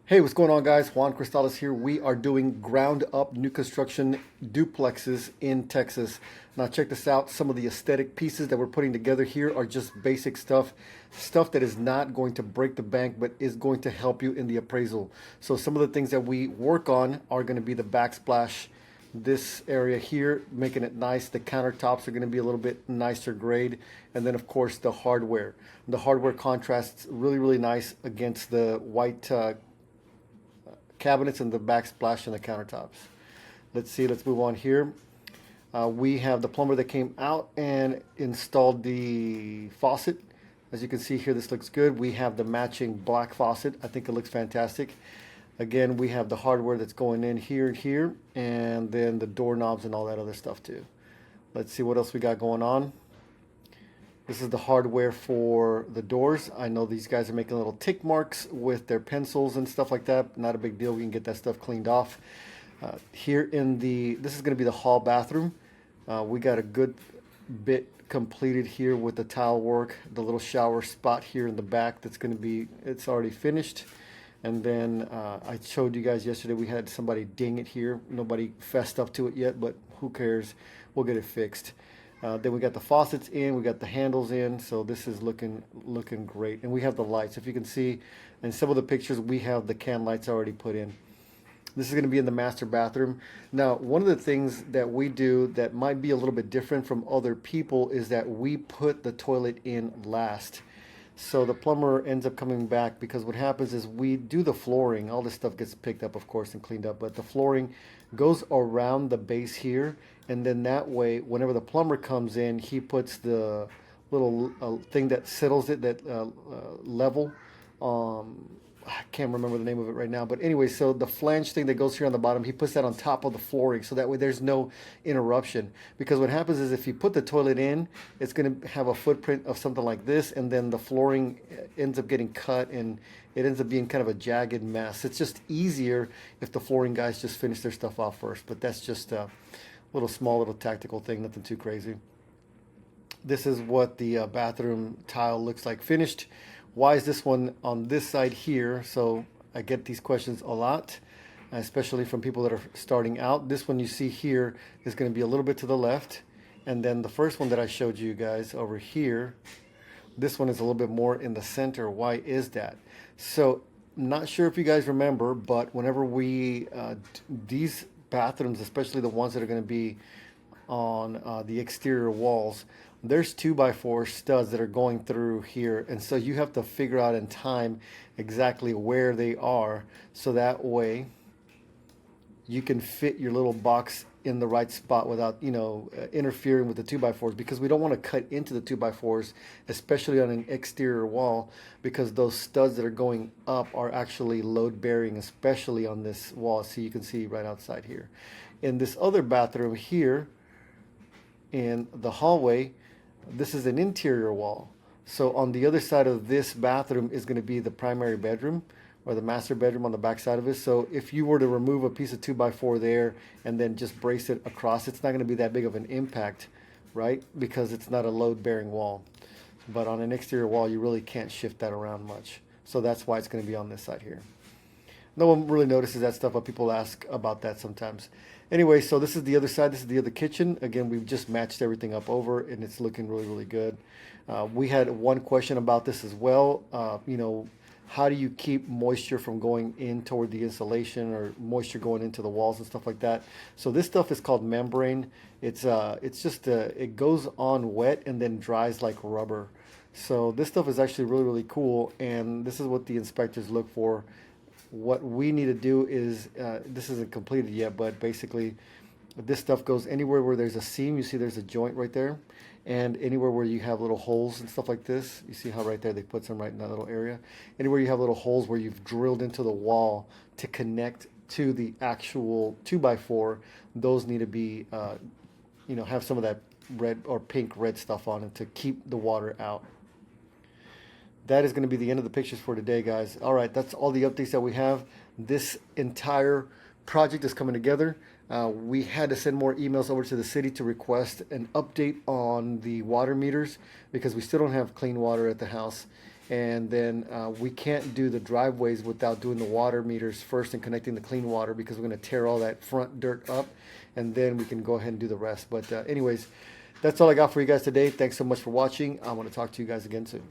Hey, what's going on, guys? Juan Cristales here. We are doing ground up new construction duplexes in Texas. Now, check this out. Some of the aesthetic pieces that we're putting together here are just basic stuff, stuff that is not going to break the bank, but is going to help you in the appraisal. So, some of the things that we work on are going to be the backsplash, this area here, making it nice. The countertops are going to be a little bit nicer grade. And then, of course, the hardware. The hardware contrasts really, really nice against the white cabinets and the backsplash and the countertops. Let's see, let's move on here. We have the plumber that came out and installed the faucet. As you can see here, this looks good. We have the matching black faucet. I think it looks fantastic. Again, we have the hardware that's going in here and here, and then the doorknobs and all that other stuff too. Let's see what else we got going on. This is the hardware for the doors. I know these guys are making little tick marks with their pencils and stuff like that. Not a big deal. We can get that stuff cleaned off. This is going to be the hall bathroom. We got a good bit completed here with the tile work. The little shower spot here in the back that's going to be, it's already finished. And then I showed you guys yesterday, we had somebody ding it here. Nobody fessed up to it yet, but who cares? We'll get it fixed. Then we got the faucets in, we got the handles in, so this is looking great. And we have the lights. If you can see in some of the pictures, we have the can lights already put in. This is going to be in the master bathroom. Now, one of the things that we do that might be a little bit different from other people is that we put the toilet in last. So the plumber ends up coming back because what happens is we do the flooring. All this stuff gets picked up, of course, and cleaned up. But the flooring goes around the base here. And then that way, whenever the plumber comes in, he puts the little thing that settles it, that level. I can't remember the name of it right now, but anyway, so the flange thing that goes here on the bottom, he puts that on top of the flooring, so that way there's no interruption. Because what happens is if you put the toilet in, it's going to have a footprint of something like this, and then the flooring ends up getting cut, and it ends up being kind of a jagged mess. It's just easier if the flooring guys just finish their stuff off first, but that's just a small little tactical thing, nothing too crazy. This is what the bathroom tile looks like finished. Why is this one on this side here? So I get these questions a lot, especially from people that are starting out. This one you see here is going to be a little bit to the left. And then the first one that I showed you guys over here, this one is a little bit more in the center. Why is that? So I'm not sure if you guys remember, but whenever these bathrooms, especially the ones that are going to be on the exterior walls, there's 2x4 studs that are going through here, and so you have to figure out in time exactly where they are, so that way you can fit your little box in the right spot without interfering with the 2x4s, because we don't want to cut into the 2x4s, especially on an exterior wall, because those studs that are going up are actually load bearing, especially on this wall. So you can see right outside here. In this other bathroom here in the hallway, this is an interior wall. So on the other side of this bathroom is going to be the primary bedroom, or the master bedroom on the back side of it. So if you were to remove a piece of 2x4 there and then just brace it across, it's not going to be that big of an impact, right? Because it's not a load-bearing wall. But on an exterior wall, you really can't shift that around much. So that's why it's going to be on this side here. No one really notices that stuff, but people ask about that sometimes. Anyway, so this is the other side. This is the other kitchen. Again, we've just matched everything up over, and it's looking really, really good. We had one question about this as well. How do you keep moisture from going in toward the insulation, or moisture going into the walls and stuff like that? So this stuff is called membrane. It's just it goes on wet and then dries like rubber. So this stuff is actually really, really cool, and this is what the inspectors look for. What we need to do is, this isn't completed yet, but basically this stuff goes anywhere where there's a seam. You see there's a joint right there, and anywhere where you have little holes and stuff like this. You see how right there they put some right in that little area. Anywhere you have little holes where you've drilled into the wall to connect to the actual 2x4, those need to be, have some of that red or pink red stuff on it to keep the water out. That is going to be the end of the pictures for today, guys. All right, that's all the updates that we have. This entire project is coming together. We had to send more emails over to the city to request an update on the water meters, because we still don't have clean water at the house. And then we can't do the driveways without doing the water meters first and connecting the clean water, because we're going to tear all that front dirt up, and then we can go ahead and do the rest. But anyways, that's all I got for you guys today. Thanks so much for watching. I want to talk to you guys again soon.